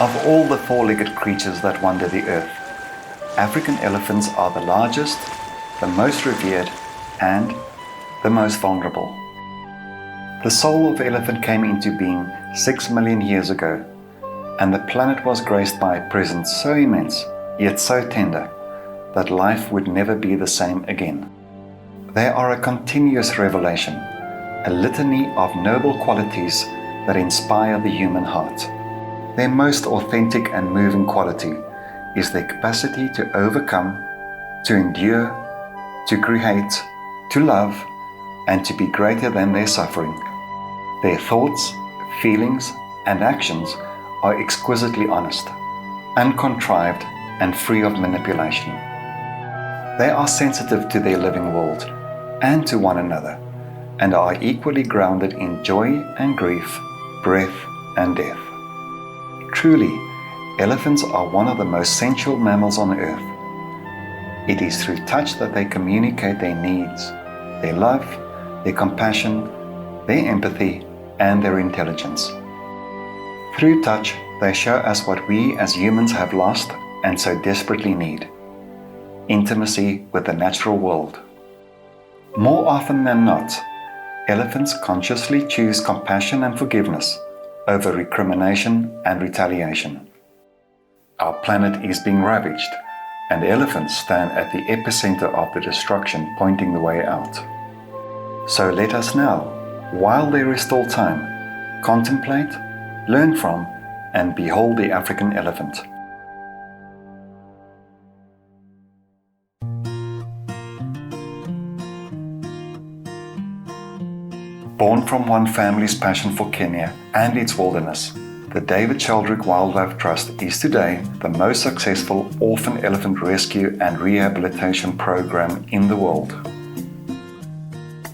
Of all the four-legged creatures that wander the earth, African elephants are the largest, the most revered, and the most vulnerable. The soul of elephant came into being 6 million years ago, and the planet was graced by a presence so immense, yet so tender, that life would never be the same again. They are a continuous revelation, a litany of noble qualities that inspire the human heart. Their most authentic and moving quality is their capacity to overcome, to endure, to create, to love, and to be greater than their suffering. Their thoughts, feelings, and actions are exquisitely honest, uncontrived, and free of manipulation. They are sensitive to their living world and to one another, and are equally grounded in joy and grief, breath and death. Truly, elephants are one of the most sensual mammals on earth. It is through touch that they communicate their needs, their love, their compassion, their empathy, and their intelligence. Through touch, they show us what we as humans have lost and so desperately need: intimacy with the natural world. More often than not, elephants consciously choose compassion and forgiveness over recrimination and retaliation. Our planet is being ravaged, and elephants stand at the epicenter of the destruction, pointing the way out. So let us now, while there is still time, contemplate, learn from, and behold the African elephant. Born from one family's passion for Kenya and its wilderness, the David Sheldrick Wildlife Trust is today the most successful orphan elephant rescue and rehabilitation program in the world.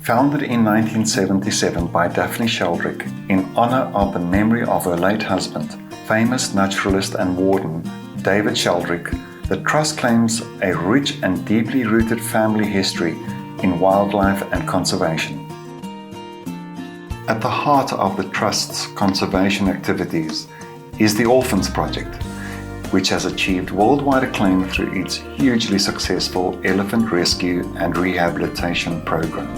Founded in 1977 by Daphne Sheldrick in honor of the memory of her late husband, famous naturalist and warden David Sheldrick, the trust claims a rich and deeply rooted family history in wildlife and conservation. At the heart of the Trust's conservation activities is the Orphans project, which has achieved worldwide acclaim through its hugely successful elephant rescue and rehabilitation program.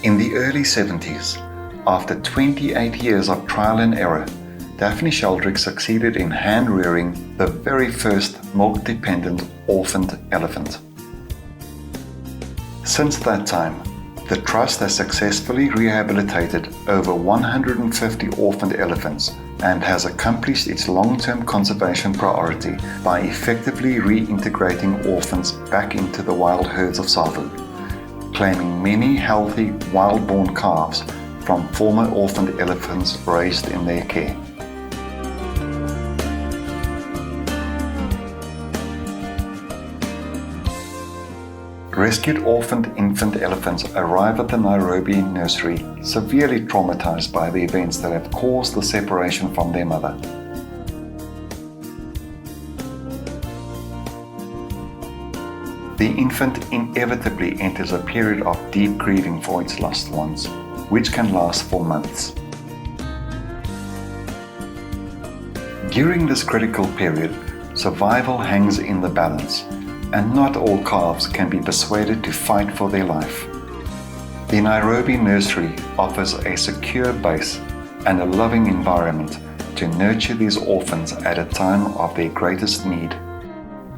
In the early 70s, after 28 years of trial and error, Daphne Sheldrick succeeded in hand-rearing the very first milk-dependent orphaned elephant. Since that time, the Trust has successfully rehabilitated over 150 orphaned elephants and has accomplished its long-term conservation priority by effectively reintegrating orphans back into the wild herds of Tsavo, claiming many healthy wild-born calves from former orphaned elephants raised in their care. Rescued orphaned infant elephants arrive at the Nairobi nursery severely traumatized by the events that have caused the separation from their mother. The infant inevitably enters a period of deep grieving for its lost ones, which can last for months. During this critical period, survival hangs in the balance, and not all calves can be persuaded to fight for their life. The Nairobi nursery offers a secure base and a loving environment to nurture these orphans at a time of their greatest need.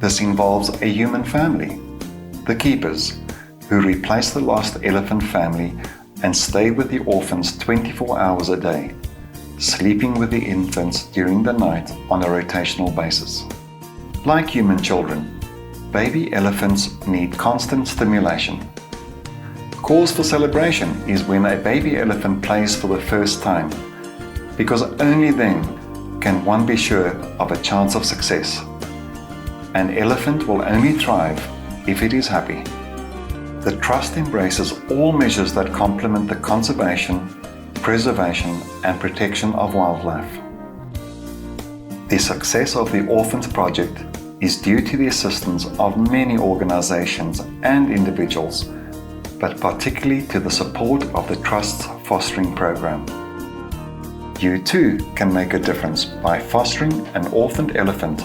This involves a human family, the keepers, who replace the lost elephant family and stay with the orphans 24 hours a day, sleeping with the infants during the night on a rotational basis. Like human children, baby elephants need constant stimulation. Cause for celebration is when a baby elephant plays for the first time, because only then can one be sure of a chance of success. An elephant will only thrive if it is happy. The Trust embraces all measures that complement the conservation, preservation, and protection of wildlife. The success of the Orphans project is due to the assistance of many organizations and individuals, but particularly to the support of the Trust's fostering program. You too can make a difference by fostering an orphaned elephant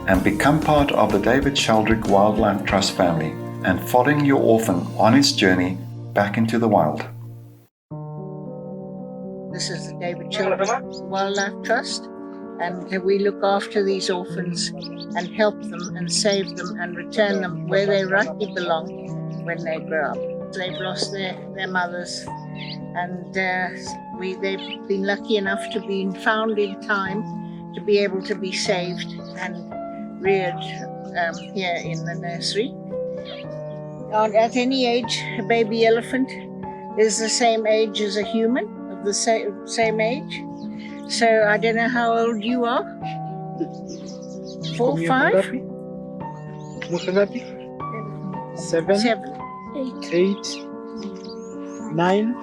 and become part of the David Sheldrick Wildlife Trust family and following your orphan on its journey back into the wild. This is the David Sheldrick Wildlife Trust, and we look after these orphans and help them and save them and return them where they rightly belong when they grow up. They've lost their mothers, and they've been lucky enough to be found in time to be able to be saved and reared here in the nursery. At any age, a baby elephant is the same age as a human, of the same age. So I don't know how old you are. 4, 5? 7, 8, 9,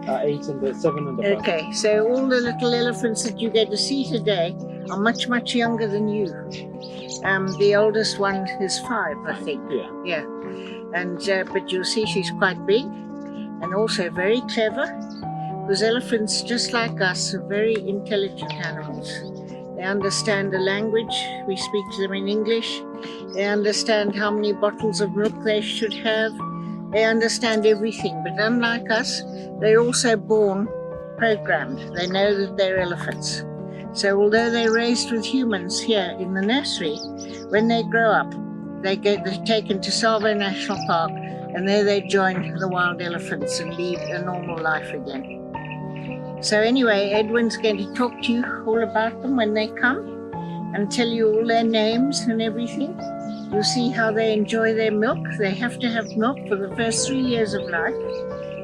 8 and the 7 and the 5. Okay, so all the little elephants that you get to see today are much, much younger than you. The oldest one is 5, I think. Yeah. And but you'll see she's quite big and also very clever, because elephants, just like us, are very intelligent animals. They understand the language. We speak to them in English. They understand how many bottles of milk they should have. They understand everything, but unlike us, they're also born programmed. They know that they're elephants. So although they're raised with humans here in the nursery, when they grow up, they're taken to Salvo National Park, and there they join the wild elephants and lead a normal life again. So anyway, Edwin's going to talk to you all about them when they come and tell you all their names and everything. You'll see how they enjoy their milk. They have to have milk for the first 3 years of life,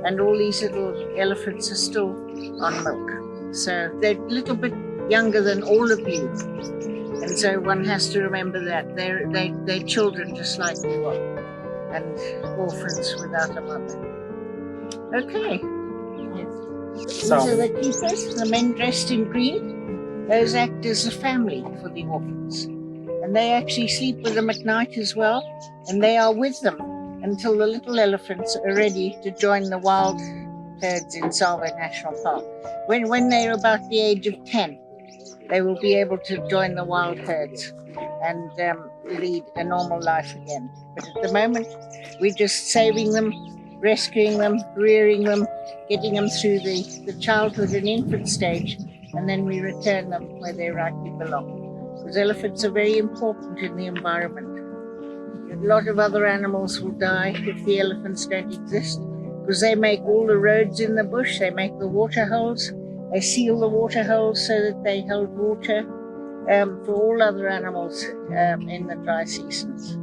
and all these little elephants are still on milk. So they're a little bit younger than all of you. And so one has to remember that they're children just like you are, and orphans without a mother. Okay. These are the keepers, the men dressed in green. Those act as a family for the orphans. And they actually sleep with them at night as well, and they are with them until the little elephants are ready to join the wild herds in Salvo National Park. When they're about the age of 10, they will be able to join the wild herds and lead a normal life again. But at the moment, we're just saving them, rescuing them, rearing them, getting them through the childhood and infant stage, and then we return them where they rightly belong. Because elephants are very important in the environment. A lot of other animals will die if the elephants don't exist, because they make all the roads in the bush, they make the water holes, they seal the water holes so that they hold water for all other animals in the dry seasons.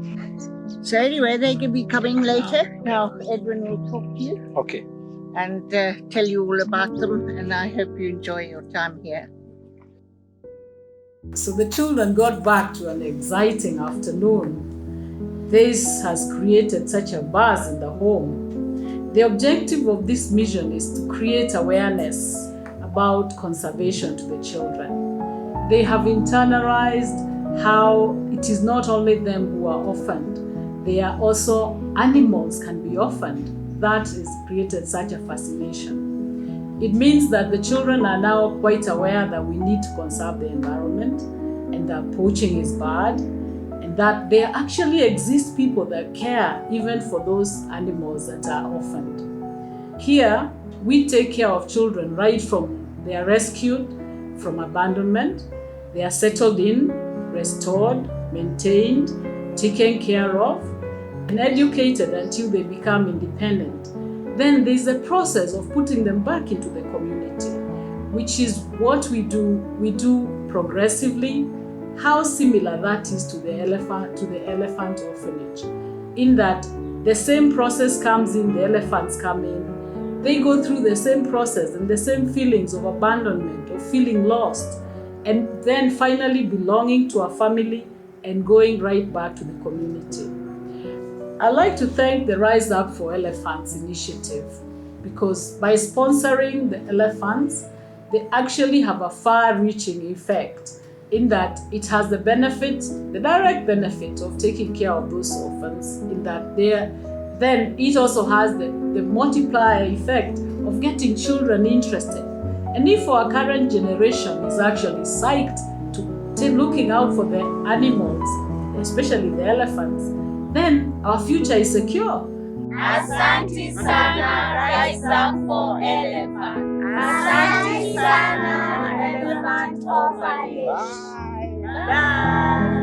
So anyway, they can be coming later. Now Edwin will talk to you. Okay. And tell you all about them, and I hope you enjoy your time here. So the children got back to an exciting afternoon. This has created such a buzz in the home. The objective of this mission is to create awareness about conservation to the children. They have internalized how it is not only them who are orphaned, they are also animals can be orphaned. That has created such a fascination. It means that the children are now quite aware that we need to conserve the environment and that poaching is bad, and that there actually exist people that care even for those animals that are orphaned. Here, we take care of children right from they are rescued from abandonment, they are settled in, restored, maintained, taken care of, and educated until they become independent. Then there's a process of putting them back into the community, which is what we do. We do progressively. How similar that is to the elephant orphanage, in that the same process comes in, the elephants come in, they go through the same process and the same feelings of abandonment, of feeling lost, and then finally belonging to a family and going right back to the community. I'd like to thank the Rise Up for Elephants initiative, because by sponsoring the elephants, they actually have a far-reaching effect. in that it has the benefit, the direct benefit of taking care of those orphans, in that then it also has the multiplier effect of getting children interested. And if our current generation is actually psyched to looking out for the animals, especially the elephants, then our future is secure. Asante sana, rise up for elephant. Asante sana, elephant orphanage. Bye. Bye.